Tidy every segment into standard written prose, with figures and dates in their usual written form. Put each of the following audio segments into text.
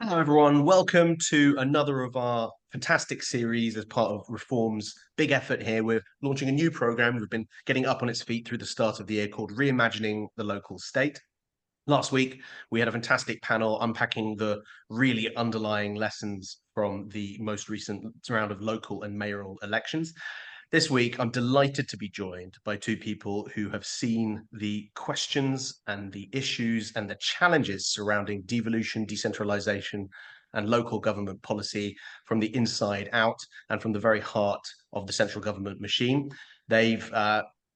Hello, everyone. Welcome to another of our fantastic series as part of Reform's big effort here. We're launching a new program. We've been getting up on its feet through the start of the year called Reimagining the Local State. Last week, we had a fantastic panel unpacking the really underlying lessons from the most recent round of local and mayoral elections. This week, I'm delighted to be joined by two people who have seen the questions and the issues and the challenges surrounding devolution, decentralisation, and local government policy from the inside out and from the very heart of the central government machine. They've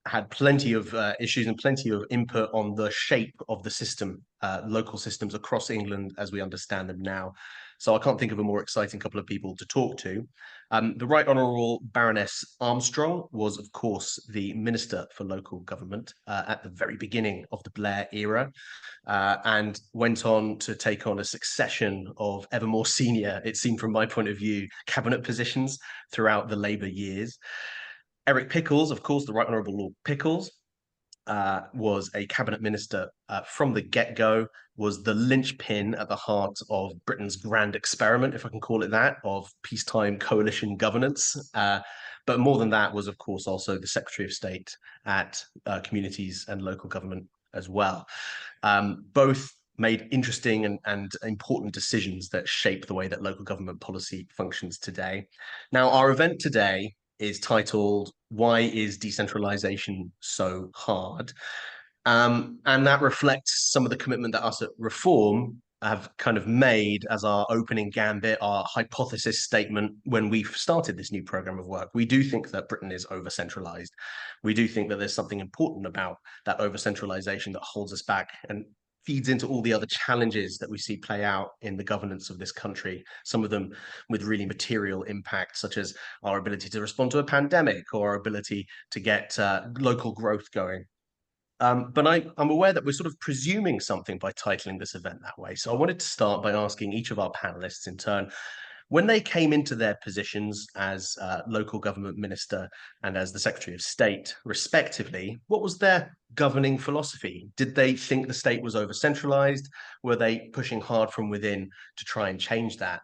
had plenty of issues and plenty of input on the shape of the system, local systems across England as we understand them now. So I can't think of a more exciting couple of people to talk to. The Right Honourable Baroness Armstrong was, of course, the Minister for Local Government at the very beginning of the Blair era, and went on to take on a succession of ever more senior, it seemed from my point of view, cabinet positions throughout the Labour years. Rt Pickles, of course, the Right Honourable Lord Pickles, was a cabinet minister from the get-go, was the linchpin at the heart of Britain's grand experiment, if I can call it that, of peacetime coalition governance. But more than that, was of course also the Secretary of State at Communities and Local Government as well. Both made interesting and important decisions that shape the way that local government policy functions today. Now, our event today is titled "Why is Decentralisation So Hard?" And that reflects some of the commitment that us at Reform have kind of made as our opening gambit, our hypothesis statement when we started this new program of work. We do think that Britain is over-centralised. We do think that there's something important about that over-centralisation that holds us back and feeds into all the other challenges that we see play out in the governance of this country, some of them with really material impact, such as our ability to respond to a pandemic or our ability to get local growth going. But I'm aware that we're sort of presuming something by titling this event that way. So I wanted to start by asking each of our panelists in turn, when they came into their positions as local government minister and as the Secretary of State, respectively, what was their governing philosophy? Did they think the state was over-centralised? Were they pushing hard from within to try and change that?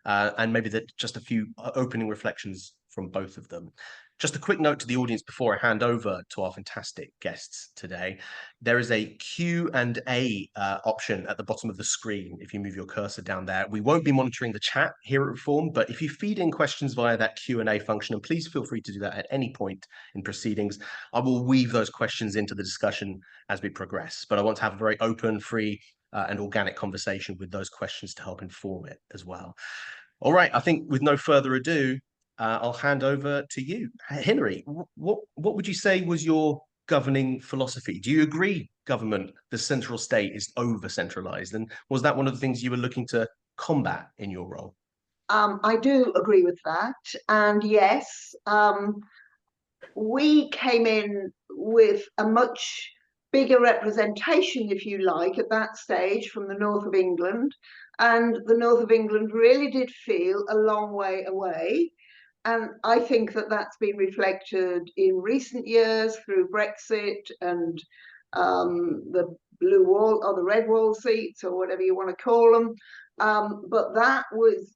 And maybe that just a few opening reflections from both of them. Just a quick note to the audience before I hand over to our fantastic guests today. There is a Q&A option at the bottom of the screen if you move your cursor down there. We won't be monitoring the chat here at Reform, but if you feed in questions via that Q&A function, and please feel free to do that at any point in proceedings, I will weave those questions into the discussion as we progress. But I want to have a very open, free, and organic conversation with those questions to help inform it as well. All right, I think with no further ado, I'll hand over to you. Hilary, what would you say was your governing philosophy? Do you agree government, the central state, is over-centralized? And was that one of the things you were looking to combat in your role? I do agree with that. And yes, we came in with a much bigger representation, if you like, at that stage from the north of England. And the north of England really did feel a long way away. And I think that that's been reflected in recent years through Brexit and the blue wall or the red wall seats or whatever you want to call them. But that was,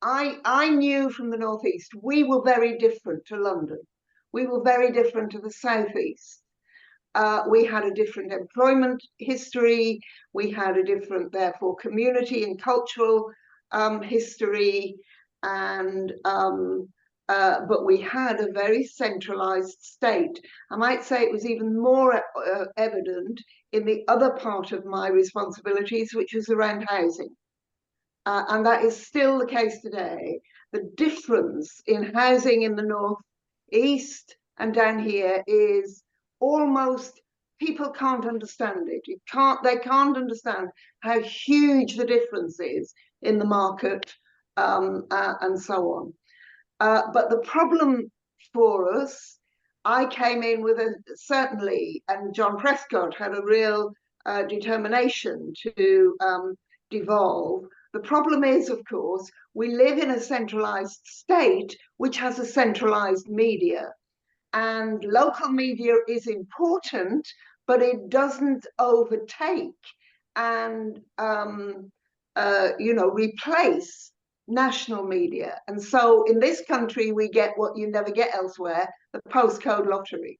I knew from the northeast we were very different to London. We were very different to the southeast. We had a different employment history. We had a different, therefore, community and cultural history. And but we had a very centralized state. I might say it was even more evident in the other part of my responsibilities, which was around housing. And that is still the case today. The difference in housing in the north east and down here is almost, people can't understand it. They can't understand how huge the difference is in the market, and so on. But the problem for us, I came in with certainly, and John Prescott had a real determination to devolve. The problem is, of course, we live in a centralized state which has a centralized media. And local media is important, but it doesn't overtake and replace national media. And so in this country, we get what you never get elsewhere, the postcode lottery.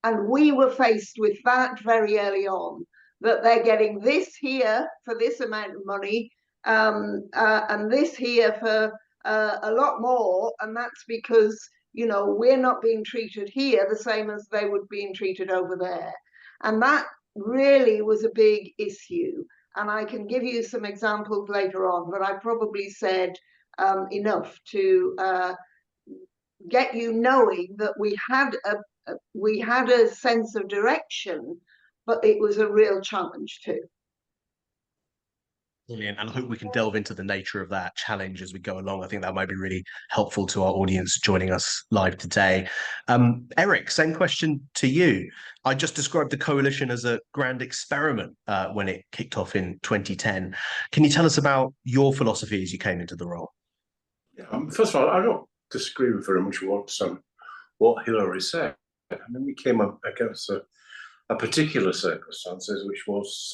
And we were faced with that very early on, that they're getting this here for this amount of money, and this here for a lot more. And that's because, we're not being treated here the same as they were being treated over there. And that really was a big issue. And I can give you some examples later on, but I probably said enough to get you knowing that we had a sense of direction, but it was a real challenge too. Brilliant. And I hope we can delve into the nature of that challenge as we go along. I think that might be really helpful to our audience joining us live today. Eric, same question to you. I just described the coalition as a grand experiment when it kicked off in 2010. Can you tell us about your philosophy as you came into the role? Yeah, first of all, I don't disagree with very much what Hillary said. I mean, we came up against a particular circumstances, which was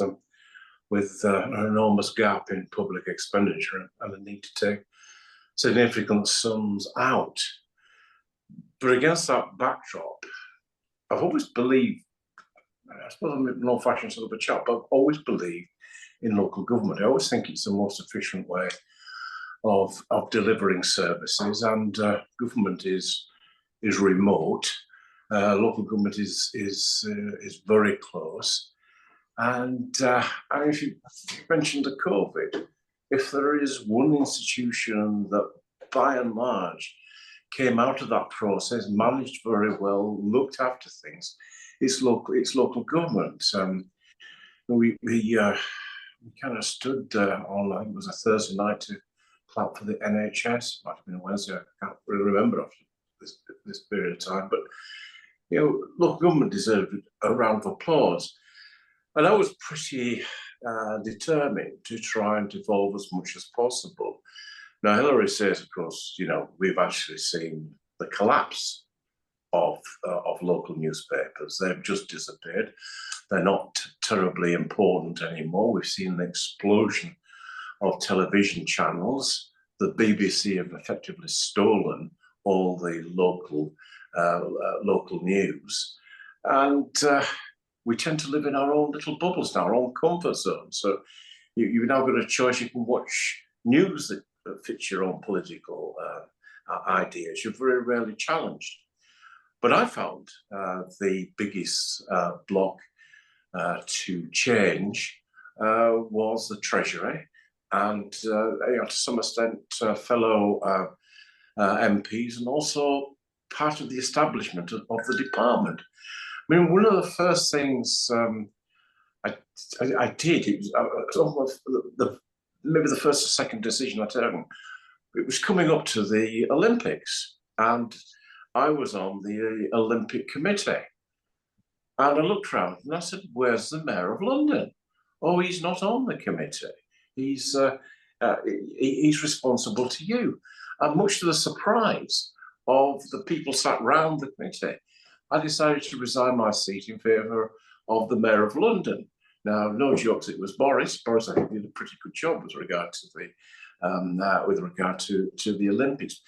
with an enormous gap in public expenditure and the need to take significant sums out. But against that backdrop, I've always believed, I suppose I'm an old-fashioned sort of a chap, but I've always believed in local government. I always think it's the most efficient way of delivering services, and government is remote. Local government is very close. And if you mentioned the COVID, if there is one institution that by and large came out of that process, managed very well, looked after things, it's local government. We kind of stood on, I think it was a Thursday night, to clap for the NHS. Might have been a Wednesday, I can't really remember after this period of time, but local government deserved a round of applause. And I was pretty determined to try and devolve as much as possible. Now, Hillary says, of course, we've actually seen the collapse of local newspapers. They've just disappeared. They're not terribly important anymore. We've seen an explosion of television channels. The BBC have effectively stolen all the local news. And we tend to live in our own little bubbles now, our own comfort zone. So you've now got a choice. You can watch news that fits your own political ideas. You're very rarely challenged. But I found the biggest block to change was the Treasury, and to some extent fellow MPs, and also part of the establishment of the department. I mean, one of the first things I did, it was almost maybe the first or second decision I took. It was coming up to the Olympics, and I was on the Olympic committee. And I looked around and I said, "Where's the Mayor of London?" "Oh, he's not on the committee. He's responsible to you." And much to the surprise of the people sat round the committee, I decided to resign my seat in favour of the Mayor of London. Now, no jokes, it was Boris. Boris, I think, did a pretty good job with regard to the Olympics.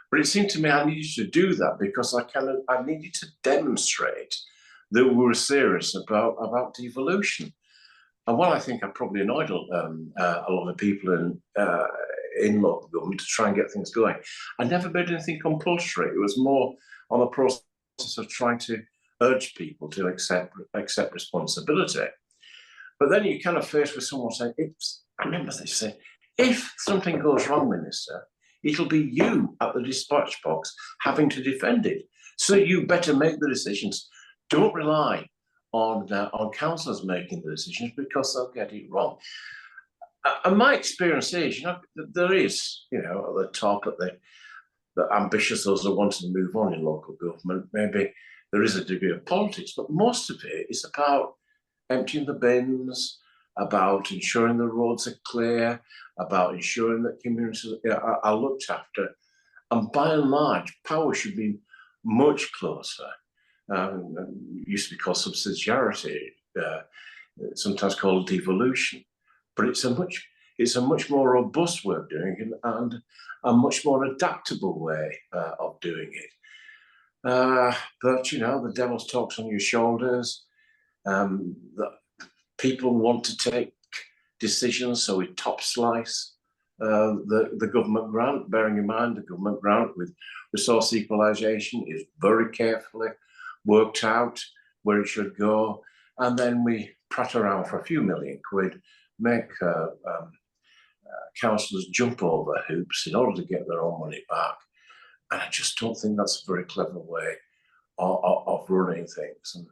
But it seemed to me I needed to do that because I needed to demonstrate that we were serious about devolution. And while I think I probably annoyed a lot of people in local government to try and get things going, I never made anything compulsory. It was more on the process of trying to urge people to accept responsibility. But then you kind of faced with someone saying, I remember they said, "If something goes wrong, Minister, it'll be you at the dispatch box having to defend it. So you better make the decisions. Don't rely on councillors making the decisions because they'll get it wrong." And my experience is, there is, at the top, at the ambitious, those that want to move on in local government, maybe there is a degree of politics, but most of it is about emptying the bins, about ensuring the roads are clear, about ensuring that communities are looked after. And by and large, power should be much closer. It used to be called subsidiarity, sometimes called devolution. But it's it's a much more robust way of doing it and a much more adaptable way of doing it. But you know, the devil's talks on your shoulders. The people want to take decisions, so we top slice the government grant. Bearing in mind, the government grant with resource equalisation is very carefully worked out where it should go, and then we prat around for a few million quid, make councillors jump over hoops in order to get their own money back. And I just don't think that's a very clever way of running things. And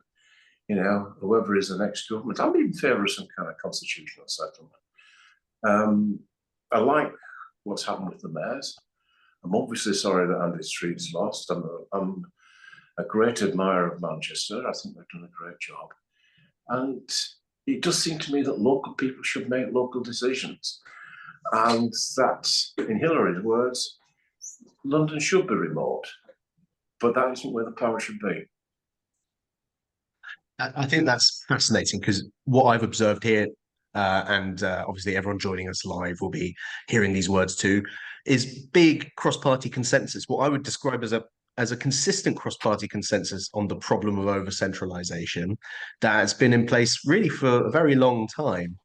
you know, whoever is the next government, I'm in favour of some kind of constitutional settlement. I like what's happened with the mayors. I'm obviously sorry that Andy Street's lost. I'm a great admirer of Manchester. I think they've done a great job. And it does seem to me that local people should make local decisions. And that, in Hillary's words, London should be remote. But that isn't where the power should be. I think that's fascinating because what I've observed here, and obviously everyone joining us live will be hearing these words too, is big cross-party consensus. What I would describe as a consistent cross-party consensus on the problem of over-centralisation that has been in place really for a very long time.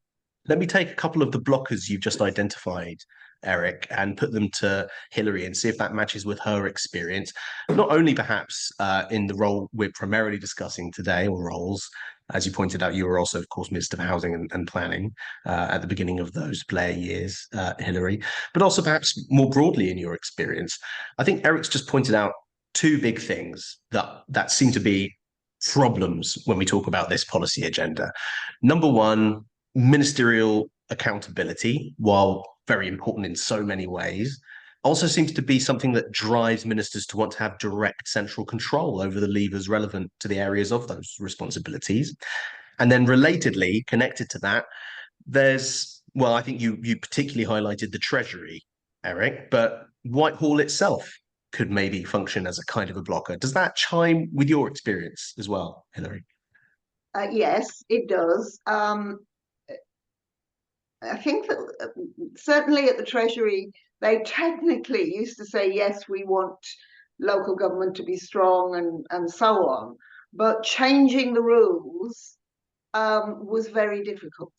Let me take a couple of the blockers you've just identified, Eric, and put them to Hillary and see if that matches with her experience, not only perhaps in the role we're primarily discussing today, or roles. As you pointed out, you were also, of course, Minister for Housing and Planning at the beginning of those Blair years, Hillary, but also perhaps more broadly in your experience. I think Eric's just pointed out two big things that seem to be problems when we talk about this policy agenda. Number one, ministerial accountability, while very important in so many ways, also seems to be something that drives ministers to want to have direct central control over the levers relevant to the areas of those responsibilities. And then relatedly, connected to that, there's, well, I think you particularly highlighted the Treasury, Eric, but Whitehall itself could maybe function as a kind of a blocker. Does that chime with your experience as well, Hillary? Yes, it does. I think that certainly at the Treasury, they technically used to say, yes, we want local government to be strong and so on. But changing the rules was very difficult.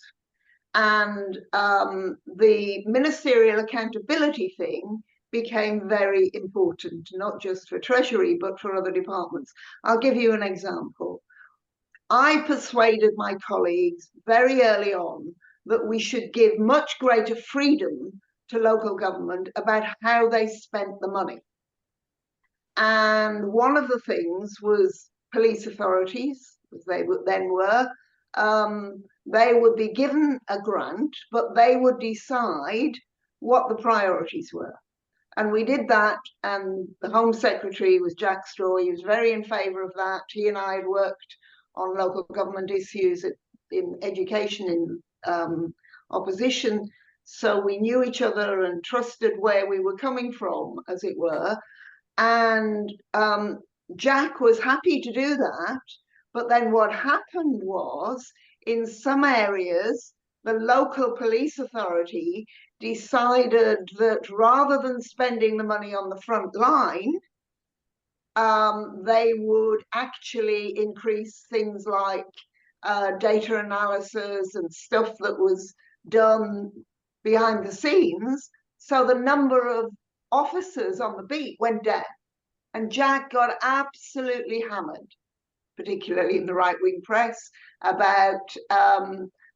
And the ministerial accountability thing became very important, not just for Treasury, but for other departments. I'll give you an example. I persuaded my colleagues very early on that we should give much greater freedom to local government about how they spent the money. And one of the things was police authorities, as they then were, they would be given a grant, but they would decide what the priorities were. And we did that, and the Home Secretary was Jack Straw. He was very in favour of that. He and I had worked on local government issues in education in opposition, so we knew each other and trusted where we were coming from, as it were. And Jack was happy to do that, but then what happened was, in some areas, the local police authority decided that rather than spending the money on the front line, they would actually increase things like data analysis and stuff that was done behind the scenes. So the number of officers on the beat went down. And Jack got absolutely hammered, particularly in the right-wing press, about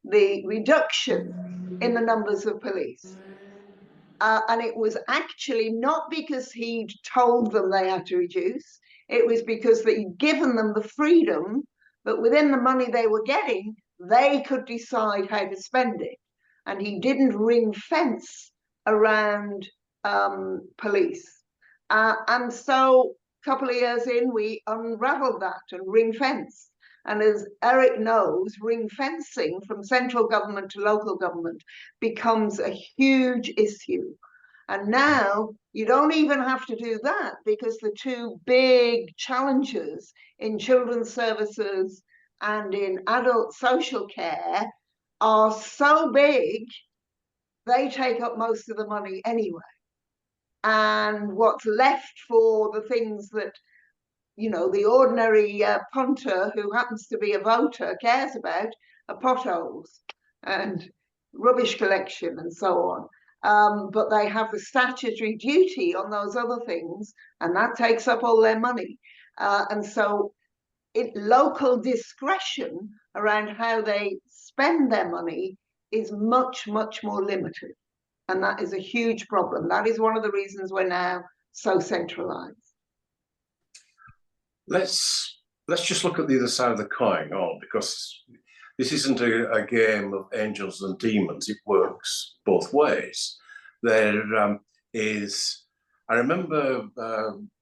the reduction in the numbers of police. And it was actually not because he'd told them they had to reduce, it was because he'd given them the freedom that within the money they were getting, they could decide how to spend it. And he didn't ring fence around police. And so a couple of years in, we unraveled that and ring fence. And as Eric knows, ring fencing from central government to local government becomes a huge issue. And now you don't even have to do that, because the two big challenges in children's services and in adult social care are so big they take up most of the money anyway. And what's left for the things that, you know, the ordinary punter who happens to be a voter cares about are potholes and rubbish collection and so on. But they have the statutory duty on those other things, and that takes up all their money. And so local discretion around how they spend their money is much, much more limited. And that is a huge problem. That is one of the reasons we're now so centralised. Let's just look at the other side of the coin, because this isn't a game of angels and demons. It works both ways. There is, I remember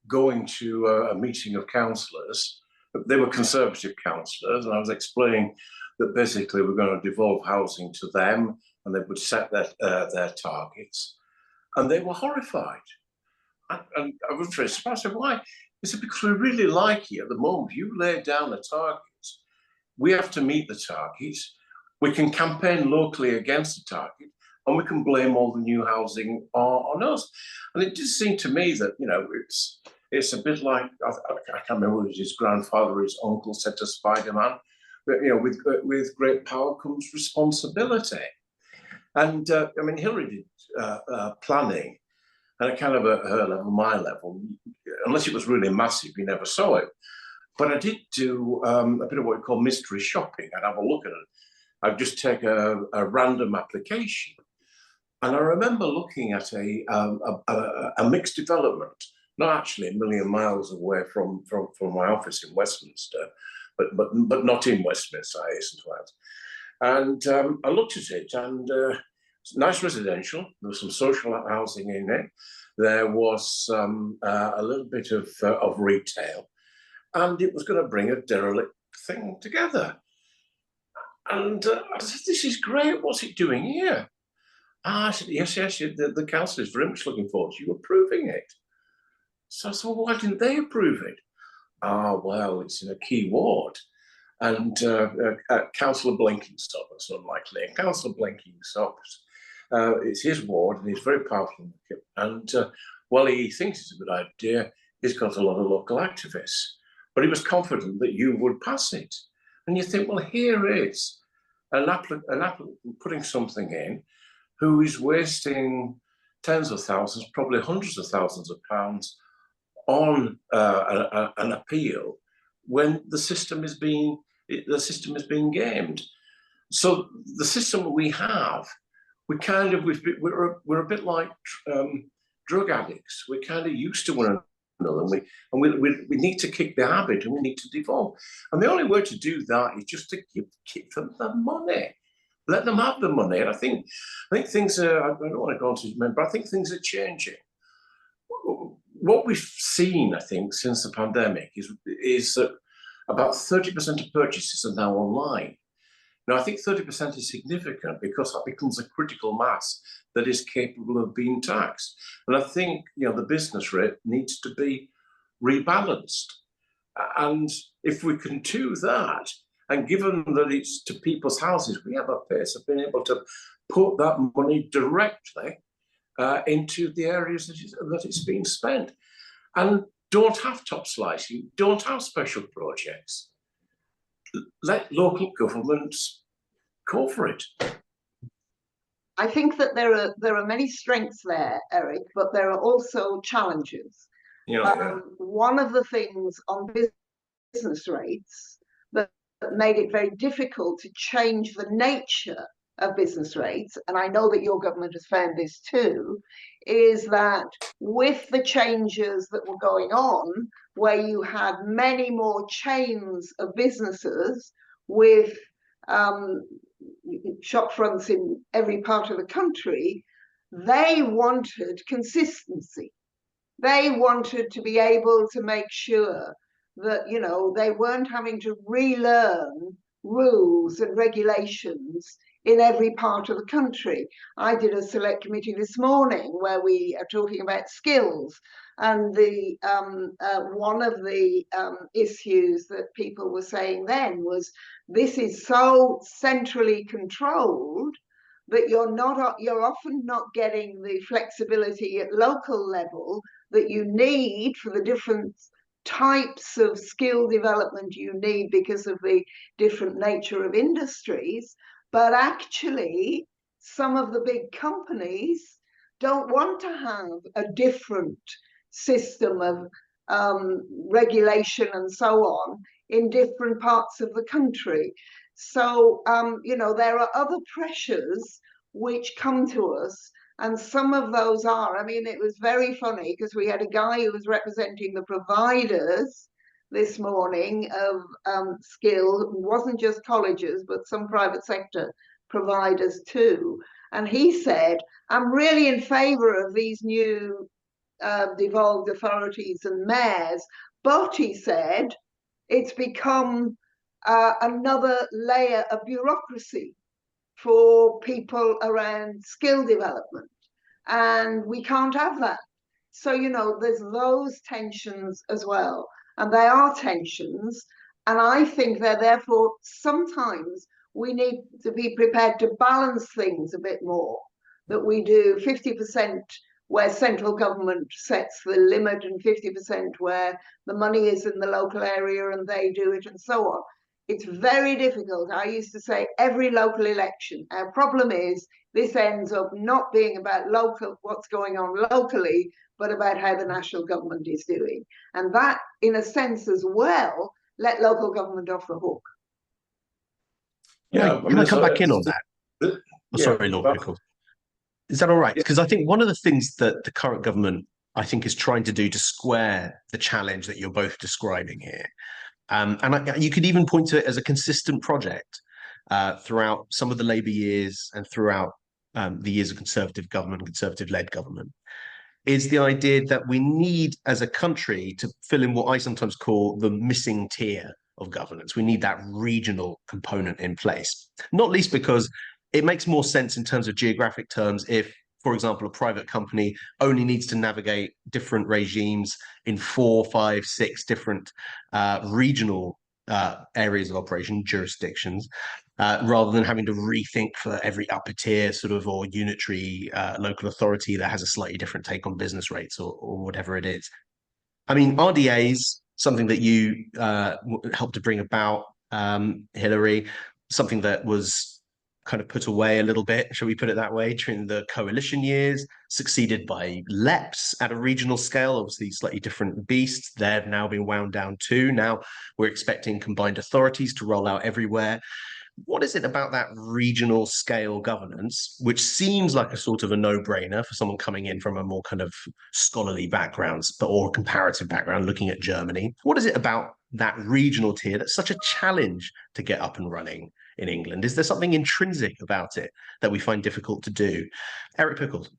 going to a meeting of councillors. They were Conservative councillors, and I was explaining that basically we're going to devolve housing to them, and they would set their targets, and they were horrified. And I was very surprised. I said, why? They said, because we really like you at the moment. You lay down a target. We have to meet the targets. We can campaign locally against the target, and we can blame all the new housing on us. And it just seemed to me that, you know, it's a bit like, I can't remember what his grandfather or his uncle said to Spider-Man, but, you know, with great power comes responsibility. And I mean, Hillary did planning, and at kind of her level, my level, unless it was really massive, you never saw it. But I did do a bit of what we call mystery shopping. I'd have a look at it. I'd just take a random application. And I remember looking at a mixed development, not actually a million miles away from my office in Westminster, but not in Westminster, I hasten to add. And I looked at it, and it's nice residential. There was some social housing in it. There was a little bit of retail, and it was going to bring a derelict thing together. And I said, "This is great. What's it doing here?" I said, "Yes. The council is very much looking forward to you approving it." So I said, "Well, why didn't they approve it?" Well, it's in a key ward. And Councillor Blenkinsop, that's unlikely. And Councillor Blenkinsop, it's his ward, and he's very powerful. And while he thinks it's a good idea, he's got a lot of local activists. But he was confident that you would pass it. And you think, well, here is an applicant putting something in who is wasting tens of thousands, probably hundreds of thousands of pounds on an appeal when the system is being gamed. So the system we have, we're a bit like drug addicts. We're kind of used to one another, and we need to kick the habit, and we need to devolve. And the only way to do that is just to give them the money. Let them have the money. And I think things are, I don't want to go on to but I think things are changing. What we've seen, I think, since the pandemic is that about 30% of purchases are now online. Now, I think 30% is significant because that becomes a critical mass that is capable of being taxed. And I think, you know, the business rate needs to be rebalanced. And if we can do that, and given that it's to people's houses, we have a pace of being able to put that money directly into the areas that it's being spent. And don't have top slicing, don't have special projects. Let local governments go for it. I think that there are many strengths there, Eric, but there are also challenges. One of the things on business rates that made it very difficult to change the nature of business rates, and I know that your government has found this too, is that with the changes that were going on, where you had many more chains of businesses with shop fronts in every part of the country, they wanted consistency. They wanted to be able to make sure that, you know, they weren't having to relearn rules and regulations in every part of the country. I did a select committee this morning where we are talking about skills, and the one of the issues that people were saying then was this is so centrally controlled that you're often not getting the flexibility at local level that you need for the different types of skill development you need because of the different nature of industries. But actually, some of the big companies don't want to have a different system of regulation and so on in different parts of the country. So, there are other pressures which come to us, and some of those are, I mean, it was very funny because we had a guy who was representing the providers this morning of skill. It wasn't just colleges, but some private sector providers too. And he said, I'm really in favor of these new devolved authorities and mayors, but he said, it's become another layer of bureaucracy for people around skill development. And we can't have that. So, there's those tensions as well. And they are tensions. And I think that therefore sometimes we need to be prepared to balance things a bit more, that we do 50% where central government sets the limit and 50% where the money is in the local area and they do it and so on. It's very difficult. I used to say every local election, our problem is this ends up not being about what's going on locally, but about how the national government is doing. And that, in a sense as well, let local government off the hook. Can I come back in on that? Sorry, Lord Pickles. Is that all right? Because I think one of the things that the current government, I think, is trying to do to square the challenge that you're both describing here, you could even point to it as a consistent project throughout some of the Labour years and throughout the years of Conservative government, Conservative-led government, is the idea that we need, as a country, to fill in what I sometimes call the missing tier of governance. We need that regional component in place, not least because it makes more sense in terms of geographic terms if, for example, a private company only needs to navigate different regimes in 4, 5, 6 different regional areas of operation, jurisdictions, rather than having to rethink for every upper tier sort of or unitary local authority that has a slightly different take on business rates or whatever it is. I mean, RDAs, something that you helped to bring about, Hilary, something that was kind of put away a little bit, shall we put it that way, during the coalition years, succeeded by LEPs at a regional scale, obviously slightly different beasts. They've now been wound down too. Now we're expecting combined authorities to roll out everywhere. What is it about that regional scale governance, which seems like a sort of a no-brainer for someone coming in from a more kind of scholarly background or comparative background, looking at Germany? What is it about that regional tier that's such a challenge to get up and running in England? Is there something intrinsic about it that we find difficult to do? Rt Pickles.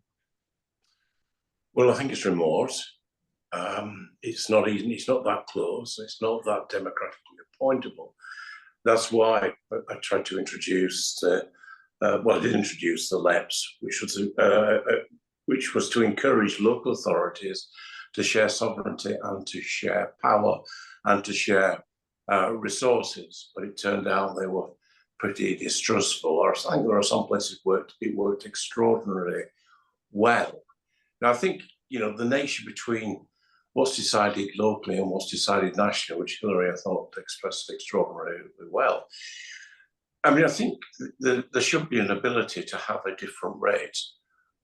Well, I think it's remorse. It's not easy. It's not that close. It's not that democratically appointable. That's why I tried to introduce, I did introduce the LEPs, which was to encourage local authorities to share sovereignty and to share power and to share resources. But it turned out they were pretty distrustful, or I think there are some places where it worked extraordinarily well. Now, I think, the nature between what's decided locally and what's decided nationally, which Hilary, I thought, expressed extraordinarily well. I mean, I think there should be an ability to have a different rate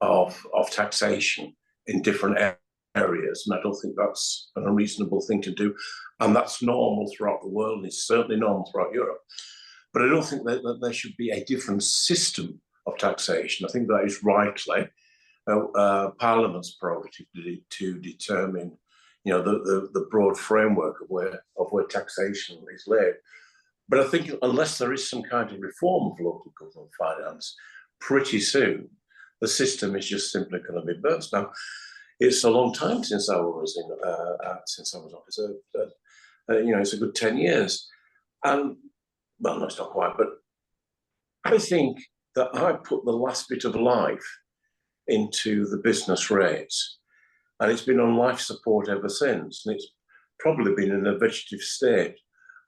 of taxation in different areas, and I don't think that's an unreasonable thing to do, and that's normal throughout the world, and it's certainly normal throughout Europe. But I don't think that there should be a different system of taxation. I think that is rightly Parliament's prerogative to determine, the broad framework of where taxation is laid. But I think unless there is some kind of reform of local government finance, pretty soon the system is just simply going to be burst. Now, it's a long time since I was officer. It's a good 10 years, and well, no, it's not quite. But I think that I put the last bit of life into the business rates, and it's been on life support ever since, and it's probably been in a vegetative state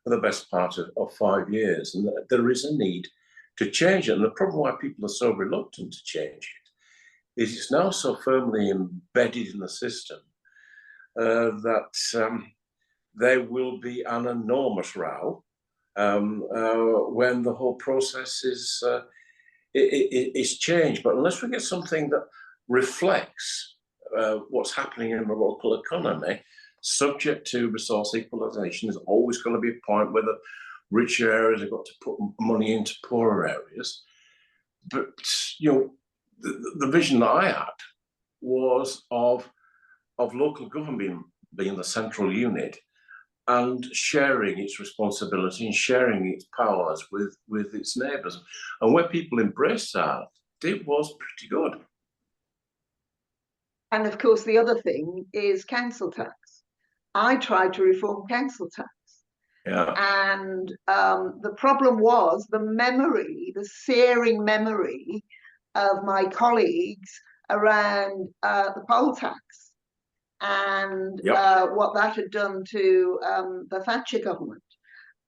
for the best part of 5 years, and there is a need to change it. And the problem why people are so reluctant to change it is it's now so firmly embedded in the system that there will be an enormous row when the whole process is changed. But unless we get something that reflects what's happening in the local economy, subject to resource equalisation, there's always going to be a point where the richer areas have got to put money into poorer areas. But the vision that I had was of local government being the central unit and sharing its responsibility and sharing its powers with its neighbours. And when people embraced that, it was pretty good. And of course, the other thing is council tax. I tried to reform council tax. Yeah. And the problem was the searing memory of my colleagues around the poll tax and what that had done to the Thatcher government.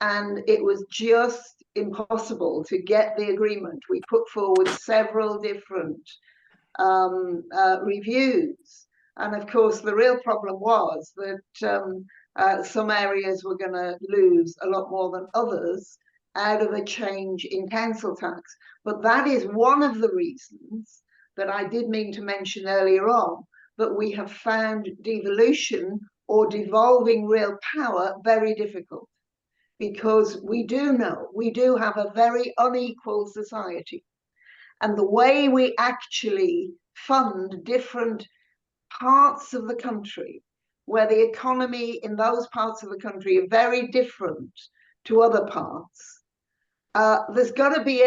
And it was just impossible to get the agreement. We put forward several different reviews. And of course, the real problem was that some areas were going to lose a lot more than others out of a change in council tax. But that is one of the reasons that I did mean to mention earlier on, that we have found devolution or devolving real power very difficult, because we do have a very unequal society. And the way we actually fund different parts of the country, where the economy in those parts of the country are very different to other parts, there's got to be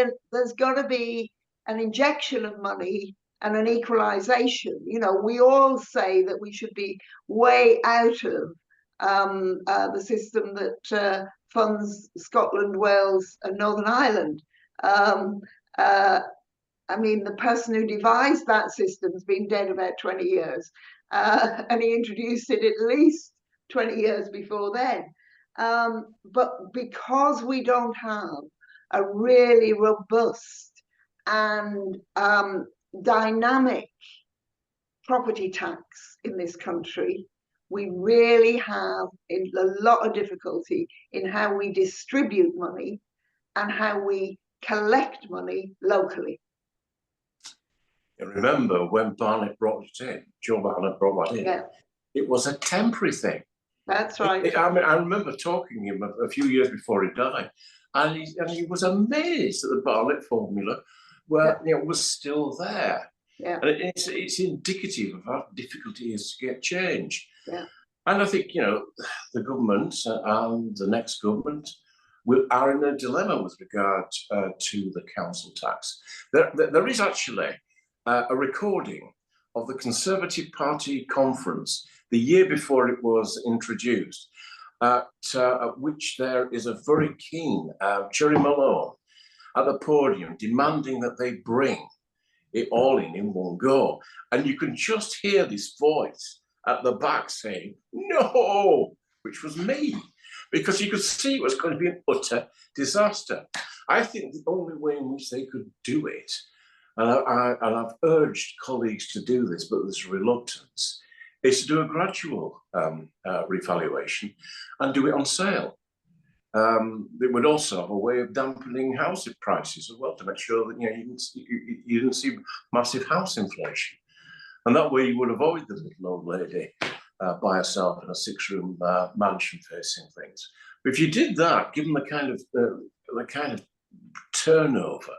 an injection of money and an equalisation. We all say that we should be way out of the system that funds Scotland, Wales, and Northern Ireland. I mean, the person who devised that system's been dead about 20 years, and he introduced it at least 20 years before then. But because we don't have a really robust and dynamic property tax in this country, we really have a lot of difficulty in how we distribute money and how we collect money locally. You remember when Barnett brought it in, Joe Barnett brought that in, it was a temporary thing. That's right. I remember talking to him a few years before he died, and he was amazed at the Barnett formula, where it was still there. Yeah. And it's indicative of how difficult it is to get change. Yeah. And I think, the government and the next government are in a dilemma with regard to the council tax. There is actually a recording of the Conservative Party conference the year before it was introduced, at which there is a very keen Cherry Malone at the podium demanding that they bring it all in one go. And you can just hear this voice at the back saying, no, which was me, because you could see it was going to be an utter disaster. I think the only way in which they could do it, and I've urged colleagues to do this, but there's reluctance, is to do a gradual revaluation and do it on sale. It would also have a way of dampening house prices as well, to make sure that you didn't see massive house inflation. And that way you would avoid the little old lady by herself in a 6-room mansion facing things. But if you did that, given the kind of turnover,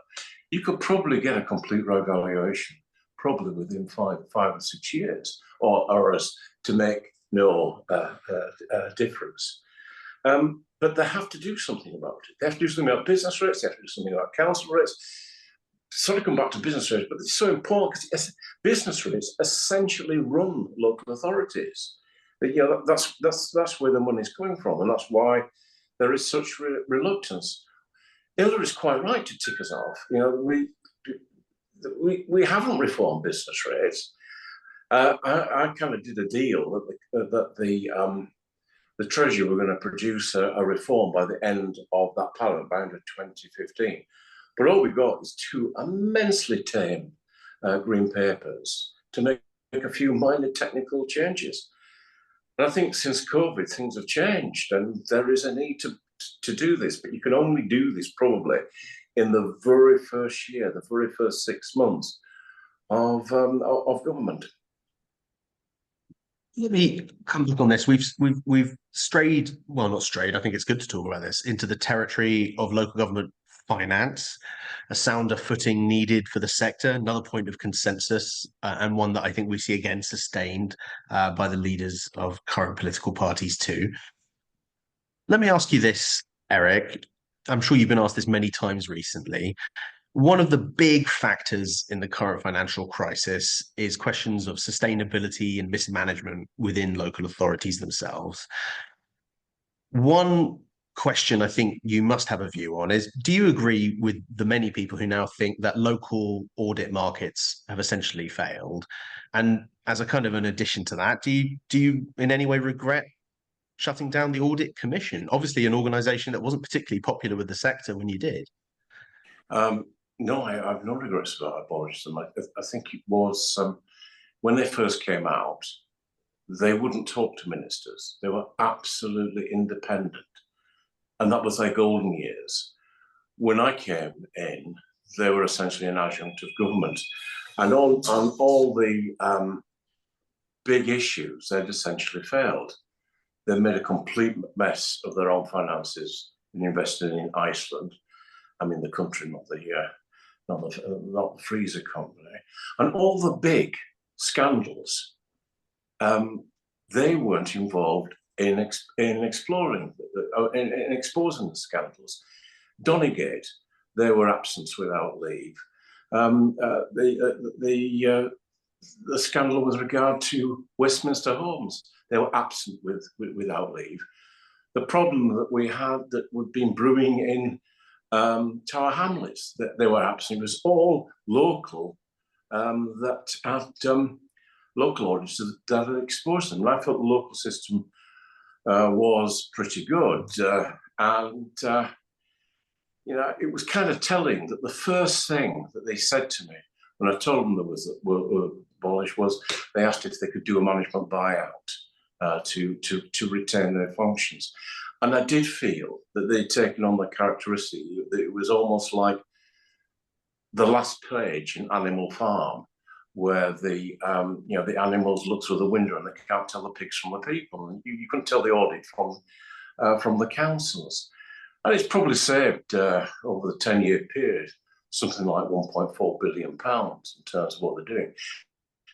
you could probably get a complete revaluation, probably within 5 or 6 years, or as to make no difference. But they have to do something about it. They have to do something about business rates. They have to do something about council rates. Sort of come back to business rates, but it's so important because business rates essentially run local authorities. That's where the money's coming from, and that's why there is such reluctance. Hilda is quite right to tick us off. We haven't reformed business rates. I kind of did a deal that the Treasury were going to produce a reform by the end of that parliament, by the end of 2015. But all we got is two immensely tame green papers to make a few minor technical changes. And I think since COVID, things have changed, and there is a need to do this. But you can only do this probably in the very first year, the very first 6 months of government. Let me come back on this. We've strayed, well, not strayed, I think it's good to talk about this, into the territory of local government finance, a sounder footing needed for the sector, another point of consensus, and one that I think we see again sustained by the leaders of current political parties too. Let me ask you this, Eric. I'm sure you've been asked this many times recently. One of the big factors in the current financial crisis is questions of sustainability and mismanagement within local authorities themselves. One question I think you must have a view on is, do you agree with the many people who now think that local audit markets have essentially failed? And as a kind of an addition to that, do you in any way regret shutting down the Audit Commission? Obviously an organisation that wasn't particularly popular with the sector when you did. No, I have no regrets about abolishing them. I think it was when they first came out, they wouldn't talk to ministers. They were absolutely independent. And that was their golden years. When I came in, they were essentially an adjunct of government. And on all the big issues, they'd essentially failed. They made a complete mess of their own finances and invested in Iceland. I mean, the country, not the freezer company. And all the big scandals, they weren't involved in exploring, in exposing the scandals. Donegate, they were absent without leave. The scandal with regard to Westminster Homes, they were absent without leave. The problem that we had that had been brewing in Tower Hamlets, that they were absent, it was all local, that had local auditors that had exposed them. And I thought the local system was pretty good. You know, it was kind of telling that the first thing that they said to me when I told them there was were abolished was they asked if they could do a management buyout to retain their functions. And I did feel that they'd taken on the characteristic that it was almost like the last page in Animal Farm, where the animals look through the window and they can't tell the pigs from the people. And you couldn't tell the audit from the councils. And it's probably saved over the 10-year period something like £1.4 billion in terms of what they're doing.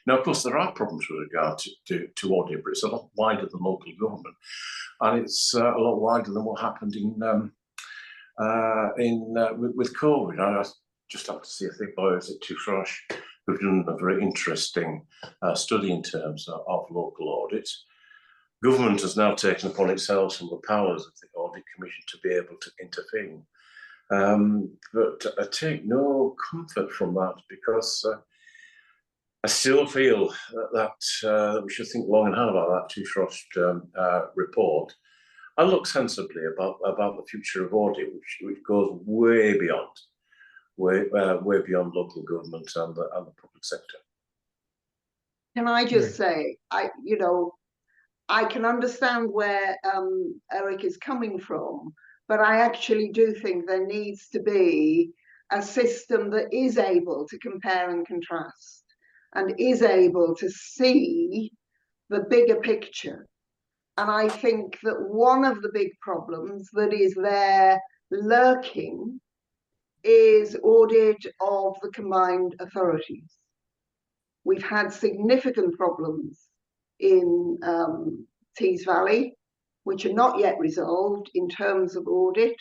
Now, of course, there are problems with regard to audit, but it's a lot wider than local government, and it's a lot wider than what happened with COVID. I just have to see, I think, by Rt who've done a very interesting study in terms of local audits. Government has now taken upon itself some of the powers of the Audit Commission to be able to intervene. But I take no comfort from that, because I still feel that we should think long and hard about that Rt report and look sensibly about the future of audit, which goes way beyond local government and the public sector. Can I just say, I can understand where Eric is coming from, but I actually do think there needs to be a system that is able to compare and contrast and is able to see the bigger picture. And I think that one of the big problems that is there lurking is audit of the combined authorities. We've had significant problems in Tees Valley, which are not yet resolved in terms of audit.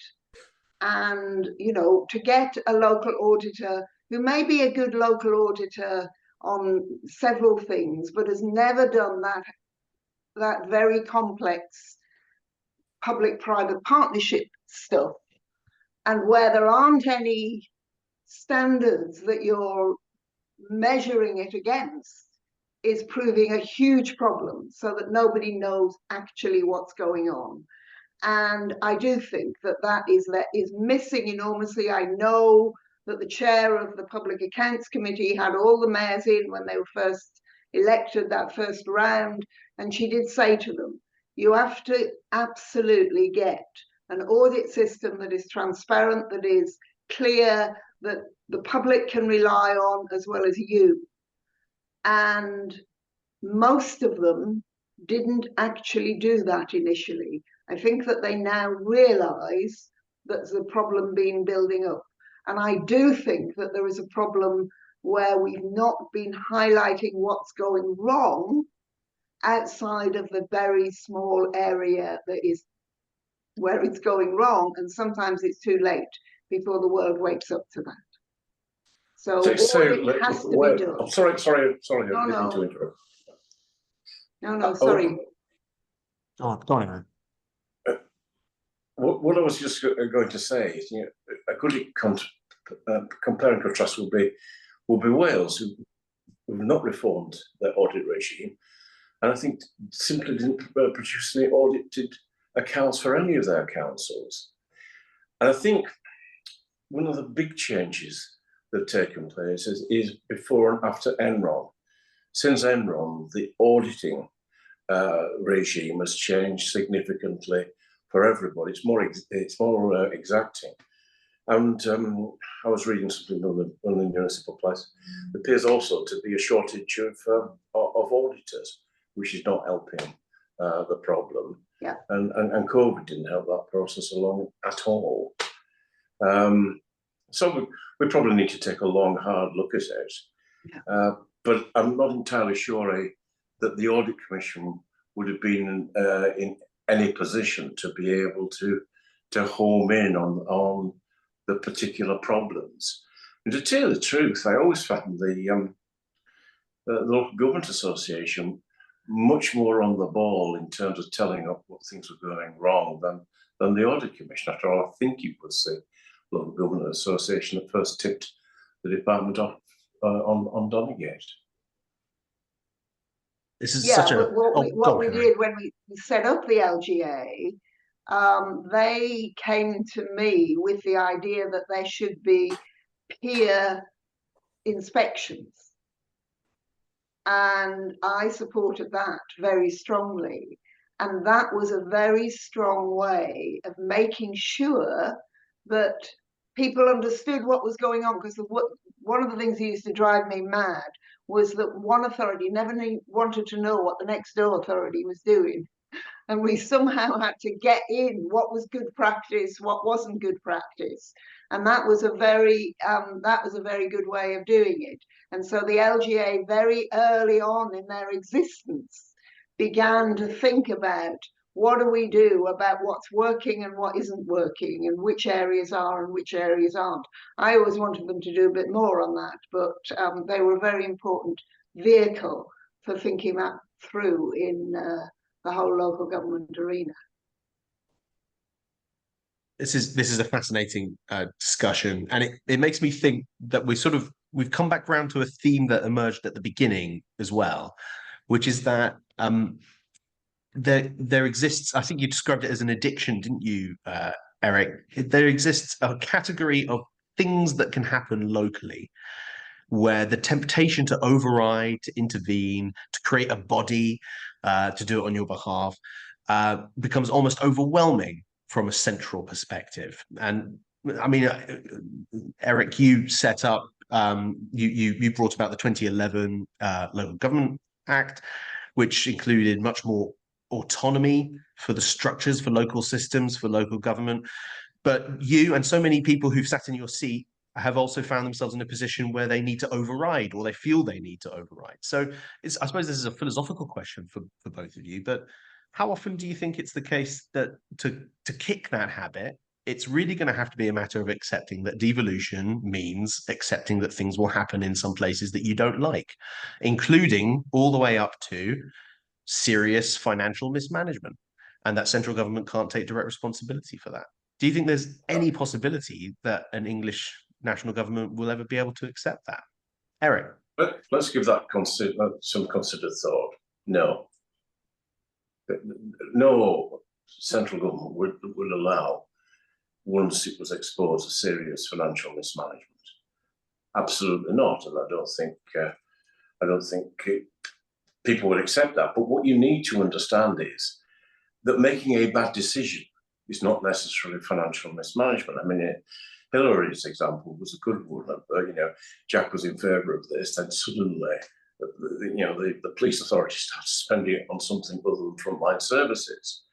And, to get a local auditor who may be a good local auditor on several things, but has never done that very complex public-private partnership stuff, and where there aren't any standards that you're measuring it against, is proving a huge problem, so that nobody knows actually what's going on. And I do think that is missing enormously. I know that the chair of the Public Accounts Committee had all the mayors in when they were first elected, that first round, and she did say to them, you have to absolutely get an audit system that is transparent, that is clear, that the public can rely on as well as you. And most of them didn't actually do that initially. I think that they now realise that there's a problem been building up. And I do think that there is a problem where we've not been highlighting what's going wrong outside of the very small area that is where it's going wrong, and sometimes it's too late before the world wakes up to that. So it has to be done. I'm sorry, I No, didn't mean to interrupt. No, sorry. Oh, go on. What I was just going to say is, a good compare and contrast will be Wales, who've not reformed their audit regime, and I think simply didn't produce any audited accounts for any of their councils. And I think one of the big changes that have taken place is before and after Enron. Since Enron, the auditing regime has changed significantly for everybody. It's more exacting. And I was reading something on the municipal place. There appears also to be a shortage of auditors, which is not helping the problem. Yeah. And COVID didn't help that process along at all. So we probably need to take a long, hard look at it. Yeah. But I'm not entirely sure that the Audit Commission would have been in any position to be able to home in on the particular problems. And to tell the truth, I always found the Local Government Association much more on the ball in terms of telling up what things were going wrong than the Audit Commission. After all, I think it was the Local Government Association that first tipped the department off on Donegate. This is such a what we did when we set up the LGA. They came to me with the idea that there should be peer inspections, and I supported that very strongly. And that was a very strong way of making sure that people understood what was going on, because one of the things that used to drive me mad was that one authority never wanted to know what the next door authority was doing. And we somehow had to get in what was good practice, what wasn't good practice. And that was a very good way of doing it. And so the LGA very early on in their existence began to think about, what do we do about what's working and what isn't working, and which areas are and which areas aren't. I always wanted them to do a bit more on that, but they were a very important vehicle for thinking that through in the whole local government arena. This is a fascinating discussion, and it makes me think that we've come back round to a theme that emerged at the beginning as well, which is that there exists, I think you described it as an addiction, didn't you, Eric? There exists a category of things that can happen locally where the temptation to override, to intervene, to create a body, to do it on your behalf, becomes almost overwhelming from a central perspective. And I mean, Eric, you set up, you brought about the 2011 Local Government Act, which included much more autonomy for the structures, for local systems, for local government. But you and so many people who've sat in your seat have also found themselves in a position where they need to override, or they feel they need to override. So I suppose this is a philosophical question for both of you, but how often do you think it's the case that to kick that habit, it's really going to have to be a matter of accepting that devolution means accepting that things will happen in some places that you don't like, including all the way up to serious financial mismanagement, and that central government can't take direct responsibility for that? Do you think there's any possibility that an English national government will ever be able to accept that? Eric? Let's give that some considered thought. No. No central government would allow, once it was exposed to serious financial mismanagement, Absolutely not, and I don't think people would accept that. But what you need to understand is that making a bad decision is not necessarily financial mismanagement. I mean, Hillary's example was a good one. Jack was in favour of this, then suddenly, the police authority started spending it on something other than frontline services.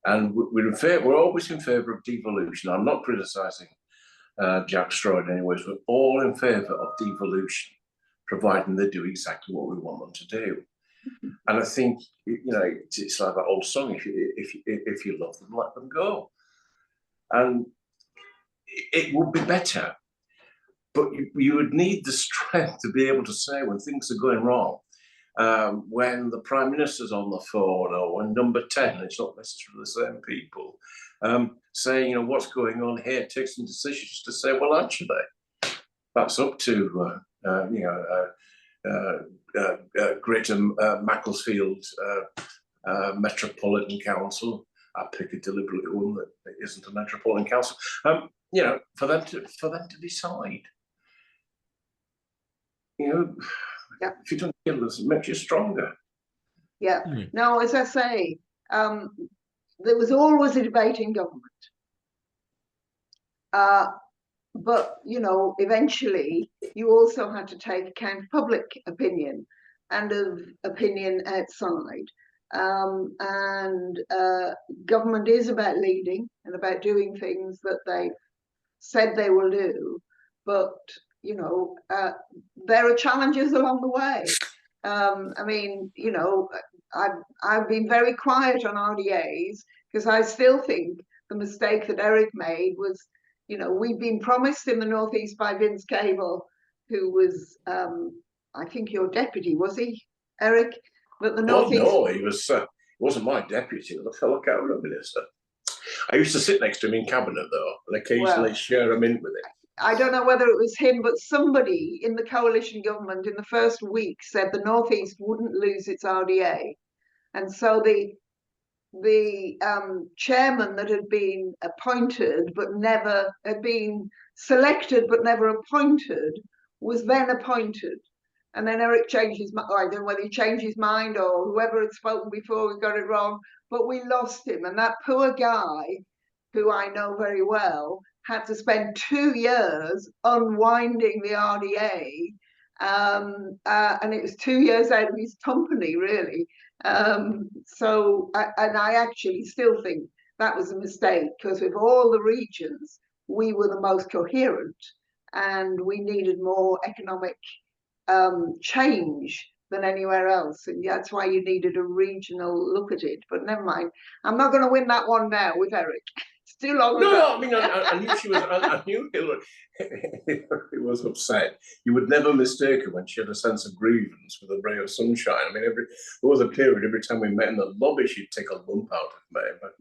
And we're always in favour of devolution. I'm not criticising Jack Straw in any ways. We're all in favour of devolution, providing they do exactly what we want them to do. And I think it's like that old song: if you love them, let them go. And it would be better, but you would need the strength to be able to say when things are going wrong, when the Prime Minister's on the phone, or when number 10, it's not necessarily the same people, saying, what's going on here, take some decisions to say, well, actually, that's up to, Greater Macclesfield Metropolitan Council. I pick a deliberately one that isn't a metropolitan council. For them to decide. If you don't kill us, it makes you stronger. Yeah. Now, as I say, there was always a debate in government. But, eventually you also had to take account of public opinion and of opinion outside. Government is about leading and about doing things that they said they will do. But, there are challenges along the way. I've been very quiet on RDAs because I still think the mistake that Eric made was, we've been promised in the Northeast by Vince Cable, who was, I think your deputy, was he, Eric? But the Northeast... Oh, no, he wasn't my deputy, he was a fellow cabinet minister. I used to sit next to him in cabinet, though, and occasionally share a mint with him. I don't know whether it was him, but somebody in the coalition government in the first week said the Northeast wouldn't lose its RDA. And so the chairman that had been appointed but never had been selected but never appointed was then appointed. And then Eric changed his mind. I don't know whether he changed his mind or whoever had spoken before we got it wrong, but we lost him. And that poor guy, who I know very well, had to spend 2 years unwinding the RDA. And it was 2 years out of his company, really. I actually still think that was a mistake, because with all the regions, we were the most coherent and we needed more economic change than anywhere else. And that's why you needed a regional look at it. But never mind. I'm not going to win that one now with Eric. It's too long ago. No, I mean, I knew she was. I knew Hillary was upset. You would never mistake her when she had a sense of grievance with a ray of sunshine. I mean, there was a period every time we met in the lobby, she'd take a lump out of me. But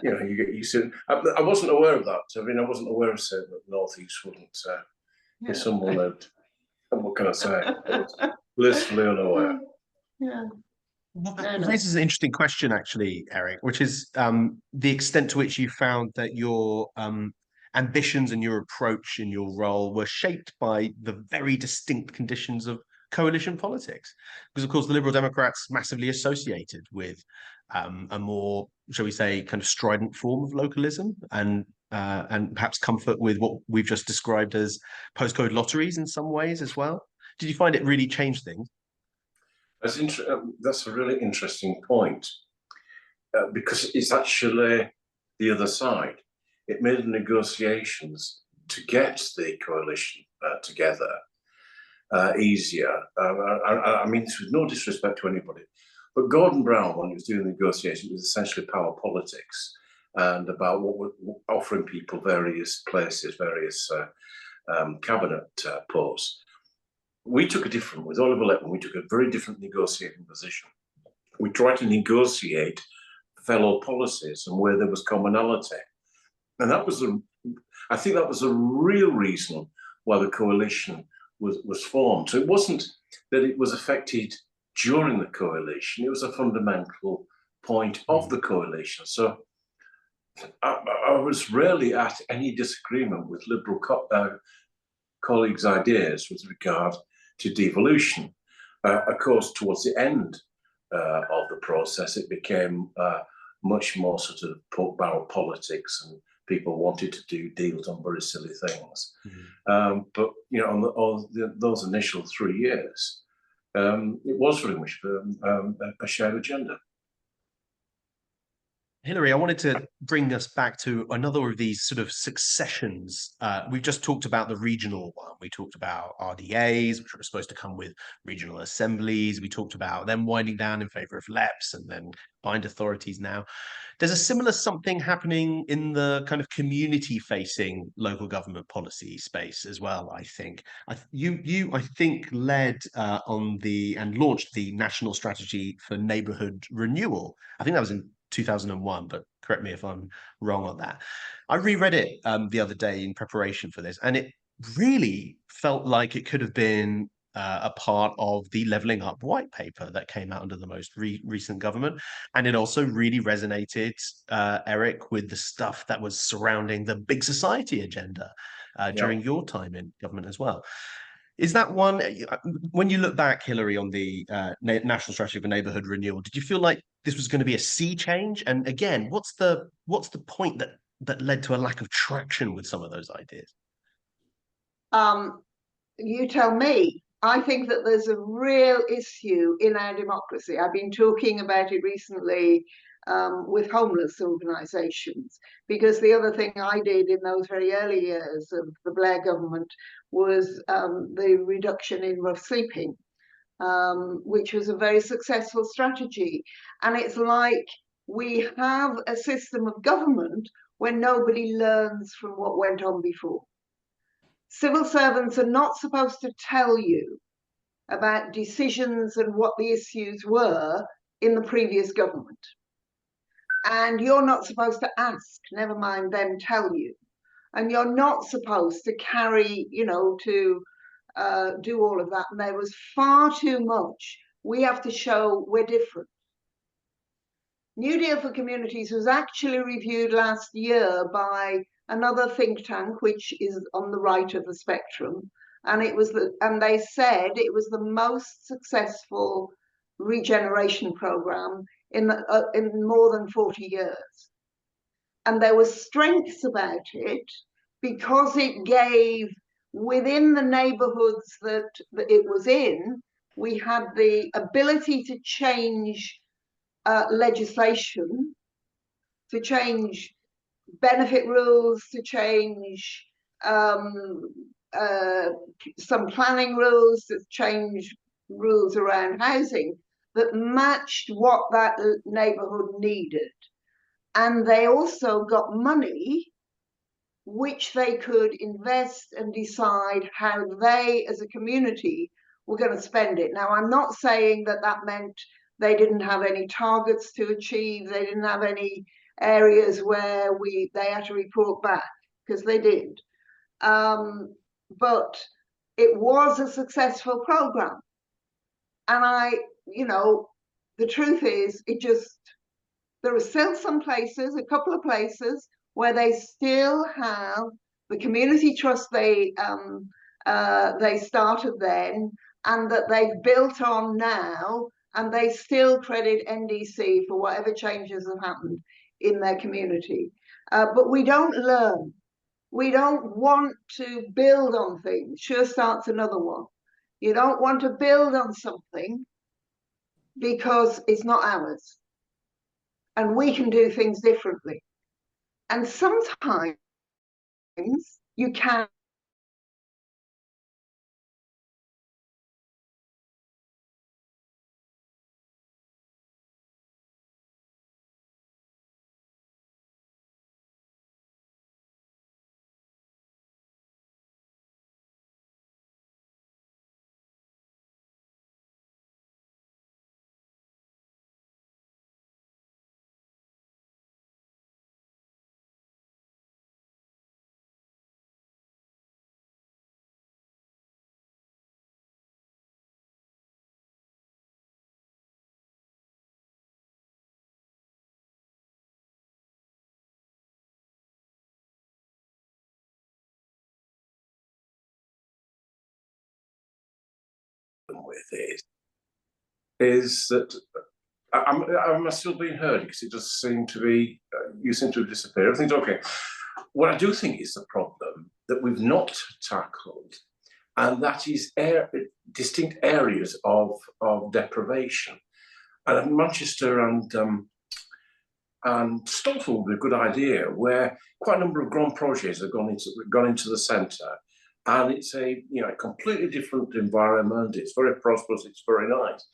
you get used to it. I wasn't aware of that. I mean, I wasn't aware of saying that the Northeast wouldn't be someone that. What can I say? Blissfully unaware. Yeah. It raises an interesting question, actually, Eric, which is the extent to which you found that your ambitions and your approach in your role were shaped by the very distinct conditions of coalition politics. Because, of course, the Liberal Democrats massively associated with a more, shall we say, kind of strident form of localism and perhaps comfort with what we've just described as postcode lotteries in some ways as well. Did you find it really changed things? That's a really interesting point, because it's actually the other side. It made the negotiations to get the coalition together easier. I mean, this was no disrespect to anybody, but Gordon Brown, when he was doing the negotiations, was essentially power politics and about what were offering people various places, various cabinet posts. We took a different, with Oliver Letwin, we took a very different negotiating position. We tried to negotiate fellow policies and where there was commonality. And that was I think that was a real reason why the coalition was formed. So it wasn't that it was affected during the coalition, it was a fundamental point of the coalition. So I was rarely at any disagreement with Liberal colleagues' ideas with regard to devolution. Of course, towards the end of the process, it became much more sort of pork-barrel politics, and people wanted to do deals on very silly things. But you know, on those initial 3 years, it was very much a shared agenda. Hilary, I wanted to bring us back to another of these sort of successions. We've just talked about the regional one. We talked about RDAs, which were supposed to come with regional assemblies. We talked about them winding down in favor of LEPs and then bind authorities now. There's a similar something happening in the kind of community-facing local government policy space as well, I think. You I think, led on and launched the National Strategy for Neighbourhood Renewal. I think that was in 2001, but correct me if I'm wrong on that. I reread it the other day in preparation for this, and it really felt like it could have been a part of the Levelling Up white paper that came out under the most recent government. And it also really resonated, Eric, with the stuff that was surrounding the big society agenda during your time in government as well. Is that one, when you look back, Hilary, on the National Strategy for Neighbourhood Renewal, did you feel like this was going to be a sea change? And again, what's the point that led to a lack of traction with some of those ideas? You tell me. I think that there's a real issue in our democracy. I've been talking about it recently with homeless organisations, because the other thing I did in those very early years of the Blair government was the reduction in rough sleeping, which was a very successful strategy. And it's like we have a system of government where nobody learns from what went on before. Civil servants are not supposed to tell you about decisions and what the issues were in the previous government. And you're not supposed to ask, never mind them tell you. And you're not supposed to carry, to do all of that. And there was far too much. We have to show we're different. New Deal for Communities was actually reviewed last year by another think tank, which is on the right of the spectrum, and they said it was the most successful regeneration program in more than 40 years. And there were strengths about it because it gave, within the neighborhoods that it was in, we had the ability to change legislation, to change benefit rules, to change some planning rules, to change rules around housing that matched what that neighborhood needed. And they also got money which they could invest and decide how they as a community were going to spend it. Now, I'm not saying that meant they didn't have any targets to achieve, they didn't have any areas where they had to report back, because they did. But it was a successful program. And the truth is, there are still some places, a couple of places, where they still have the community trust they started then, and that they've built on now, and they still credit NDC for whatever changes have happened in their community. But we don't learn. We don't want to build on things. Sure Start's another one. You don't want to build on something because it's not ours. And we can do things differently. And sometimes you can with is that am I still being heard? Because it does seem to be, you seem to have disappeared. Everything's okay. What I do think is the problem that we've not tackled, and that is distinct areas of deprivation. And Manchester and Stamford would be a good idea, where quite a number of grand projects have gone into the centre, and it's a completely different environment. It's very prosperous. It's very nice,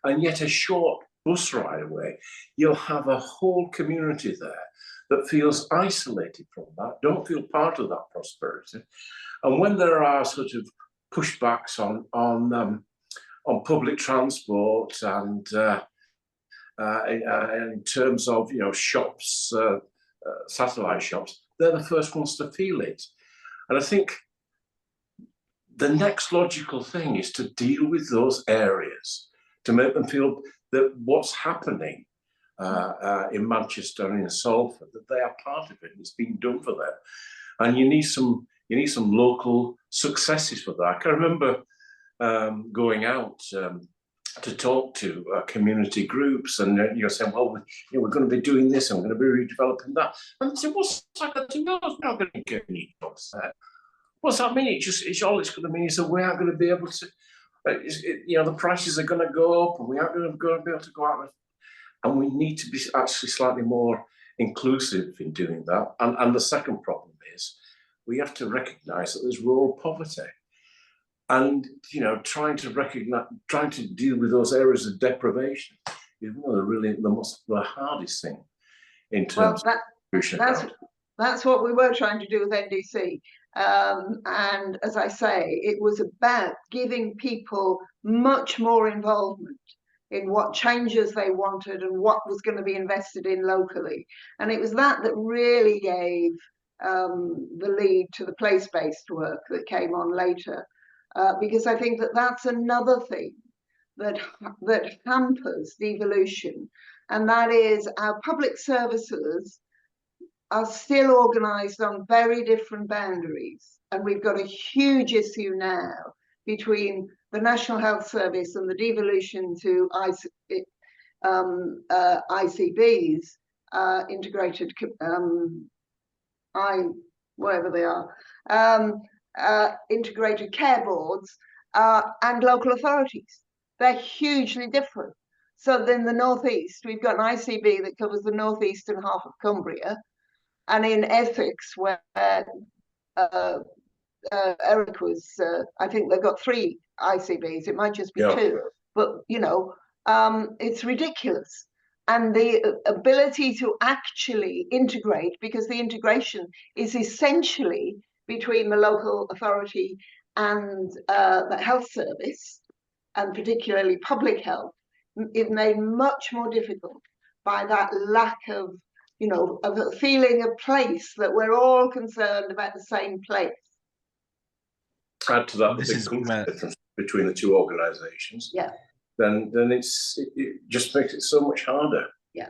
and yet a short bus ride away, you'll have a whole community there that feels isolated from that, don't feel part of that prosperity, and when there are sort of pushbacks on public transport and in terms of shops, satellite shops, they're the first ones to feel it. And I think the next logical thing is to deal with those areas, to make them feel that what's happening in Manchester and in Salford, that they are part of it, and it's being done for them. And you need some local successes for that. I can remember going out to talk to community groups, and you're saying, well, we're going to be doing this, and we're going to be redeveloping that. And they say, what's that going to do? No, it's not going to get any jobs there. What's that mean? All it's going to mean is that we aren't going to be able to, the prices are going to go up, and we aren't going to be able to go out. And we need to be actually slightly more inclusive in doing that. And the second problem is we have to recognise that there's rural poverty. And trying to deal with those areas of deprivation is one of the hardest thing in terms of that's what we were trying to do with NDC. And as I say, it was about giving people much more involvement in what changes they wanted and what was going to be invested in locally. And it was that really gave the lead to the place-based work that came on later. Because I think that that's another thing that hampers devolution, and that is our public services are still organised on very different boundaries, and we've got a huge issue now between the National Health Service and the devolution to ICBs, integrated whatever they are. Integrated care boards and local authorities. They're hugely different. So then the northeast, we've got an ICB that covers the northeastern half of Cumbria, and in Essex, where Eric was, I think they've got 3 ICBs. It might just be 2, but it's ridiculous. And the ability to actually integrate, because the integration is essentially between the local authority and the health service, and particularly public health, is made much more difficult by that lack of, of a feeling of place, that we're all concerned about the same place. Add to that the big difference between the two organisations. Yeah. Then it just makes it so much harder. Yeah.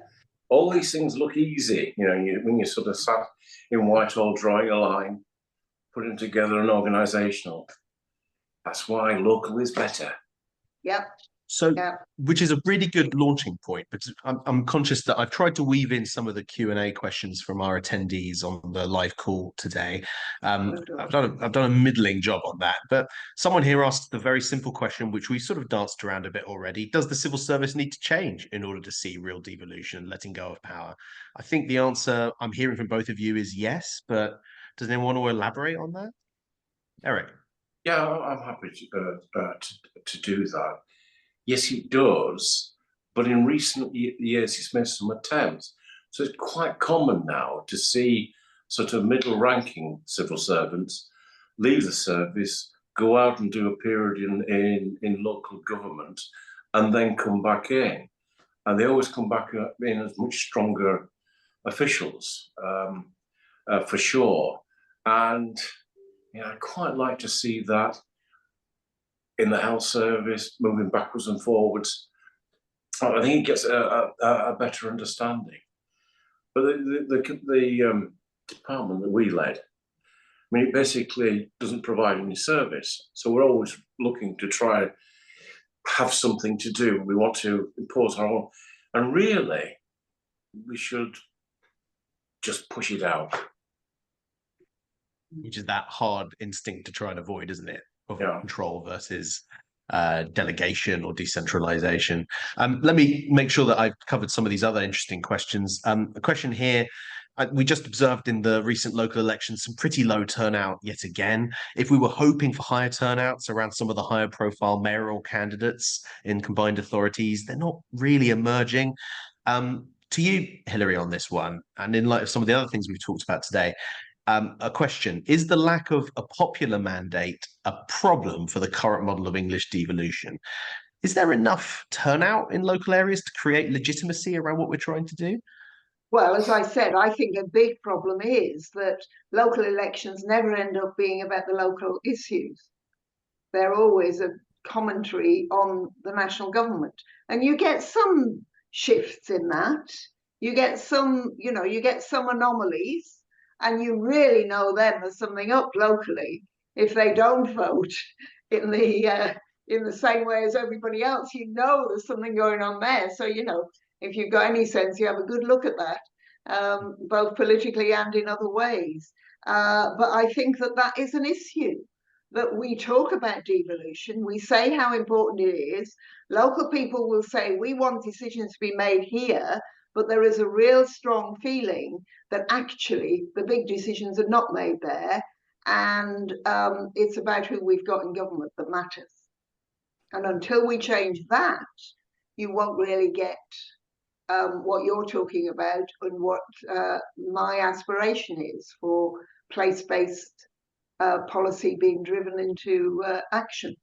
All these things look easy, when you sort of sat in Whitehall drawing a line, putting together an organisational. That's why local is better. Yeah. So, which is a really good launching point, but I'm conscious that I've tried to weave in some of the Q&A questions from our attendees on the live call today. I've done a middling job on that, but someone here asked the very simple question, which we sort of danced around a bit already. Does the civil service need to change in order to see real devolution and letting go of power? I think the answer I'm hearing from both of you is yes, but does anyone want to elaborate on that? Eric? Yeah, I'm happy to do that. Yes, it does, but in recent years, it's made some attempts. So it's quite common now to see sort of middle-ranking civil servants leave the service, go out and do a period in local government, and then come back in. And they always come back in as much stronger officials, for sure. And I'd quite like to see that in the health service, moving backwards and forwards. I think it gets a better understanding. But the department that we led, it basically doesn't provide any service. So we're always looking to try have something to do. We want to impose our own. And really, we should just push it out. Which is that hard instinct to try and avoid, isn't it? Of control versus delegation or decentralization. Let me make sure that I've covered some of these other interesting questions. A question here. We just observed in the recent local elections some pretty low turnout yet again. If we were hoping for higher turnouts around some of the higher profile mayoral candidates in combined authorities, they're not really emerging. To you, Hilary, on this one, and in light of some of the other things we've talked about today, a question: is the lack of a popular mandate a problem for the current model of English devolution? Is there enough turnout in local areas to create legitimacy around what we're trying to do? Well, as I said, I think a big problem is that local elections never end up being about the local issues. They're always a commentary on the national government. And you get some shifts in that. You get some, you get some anomalies, and you really know then there's something up locally if they don't vote in the same way as everybody else. There's something going on there. So, if you've got any sense, you have a good look at that, both politically and in other ways. But I think that is an issue, that we talk about devolution. We say how important it is. Local people will say, we want decisions to be made here, but there is a real strong feeling that actually the big decisions are not made there. And it's about who we've got in government that matters. And until we change that, you won't really get what you're talking about and what my aspiration is for place-based policy being driven into action.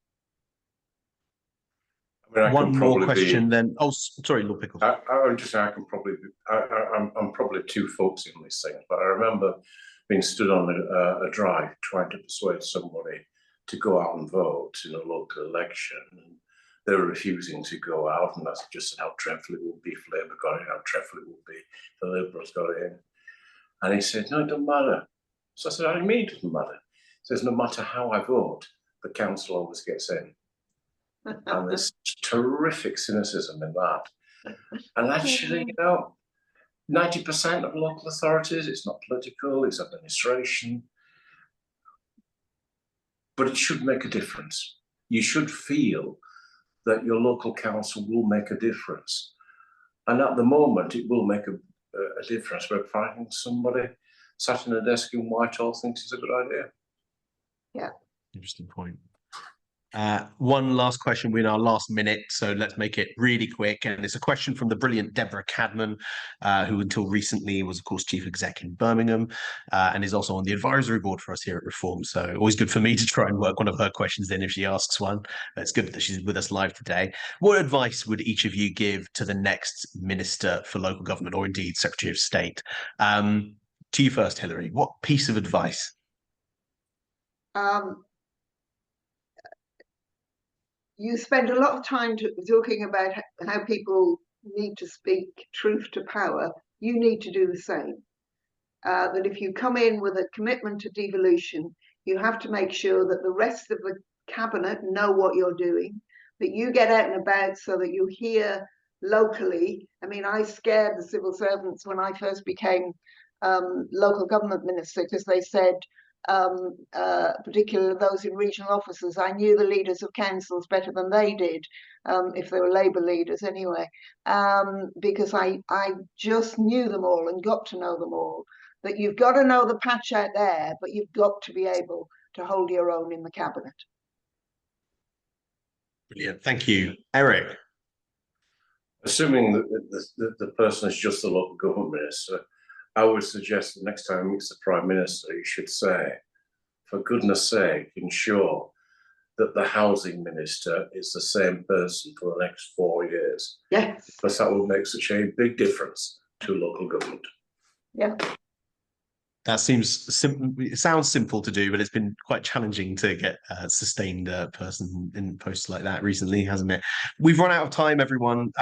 One more question then. Oh, sorry, Lord Pickles. I would just say I'm probably too folksy on these things, but I remember being stood on a drive trying to persuade somebody to go out and vote in a local election. And they were refusing to go out, and that's just how dreadful it would be if Labour got it, how dreadful it would be if the Liberals got it in. And he said, no, it doesn't matter. So I said, I mean, it doesn't matter. He says, no matter how I vote, the council always gets in. And there's terrific cynicism in that. And actually, 90% of local authorities, it's not political, it's administration. But it should make a difference. You should feel that your local council will make a difference. And at the moment, it will make a difference by finding somebody sat in a desk in Whitehall thinks it's a good idea. Yeah. Interesting point. One last question. We're in our last minute, so let's make it really quick. And it's a question from the brilliant Deborah Cadman, who until recently was, of course, chief exec in Birmingham, and is also on the advisory board for us here at Reform. So always good for me to try and work one of her questions in if she asks one. But it's good that she's with us live today. What advice would each of you give to the next Minister for Local Government, or indeed Secretary of State? To you first, Hilary. What piece of advice? You spend a lot of time talking about how people need to speak truth to power. You need to do the same. That if you come in with a commitment to devolution, you have to make sure that the rest of the cabinet know what you're doing, that you get out and about so that you hear locally. I mean, I scared the civil servants when I first became local government minister, because they said, particularly those in regional offices, I knew the leaders of councils better than they did, if they were Labour leaders anyway, because I just knew them all and got to know them all. That you've got to know the patch out there, but you've got to be able to hold your own in the cabinet. Brilliant. Thank you. Eric? Assuming that the person is just the local government minister, I would suggest that next time he meets the Prime Minister, he should say, for goodness sake, ensure that the housing minister is the same person for the next 4 years. Yes. Because that will make such a big difference to local government. Yeah. That seems simple. It sounds simple to do, but it's been quite challenging to get a sustained person in posts like that recently, hasn't it? We've run out of time, everyone.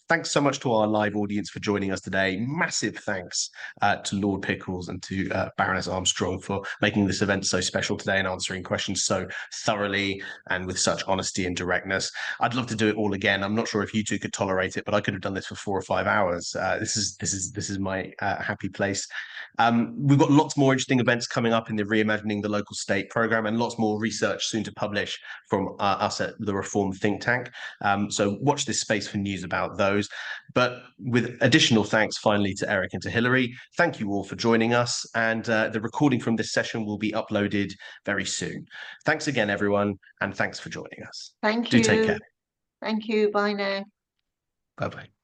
Thanks so much to our live audience for joining us today. Massive thanks to Lord Pickles and to Baroness Armstrong for making this event so special today and answering questions so thoroughly and with such honesty and directness. I'd love to do it all again. I'm not sure if you two could tolerate it, but I could have done this for 4 or 5 hours. This is my happy place. We've got lots more interesting events coming up in the Reimagining the Local State program and lots more research soon to publish from us at the Reform think tank. So watch this space for news about those. But with additional thanks finally to Eric and to Hilary, thank you all for joining us. And the recording from this session will be uploaded very soon. Thanks again, everyone, and thanks for joining us. Thank you. Do take care. Thank you. Bye now. Bye-bye.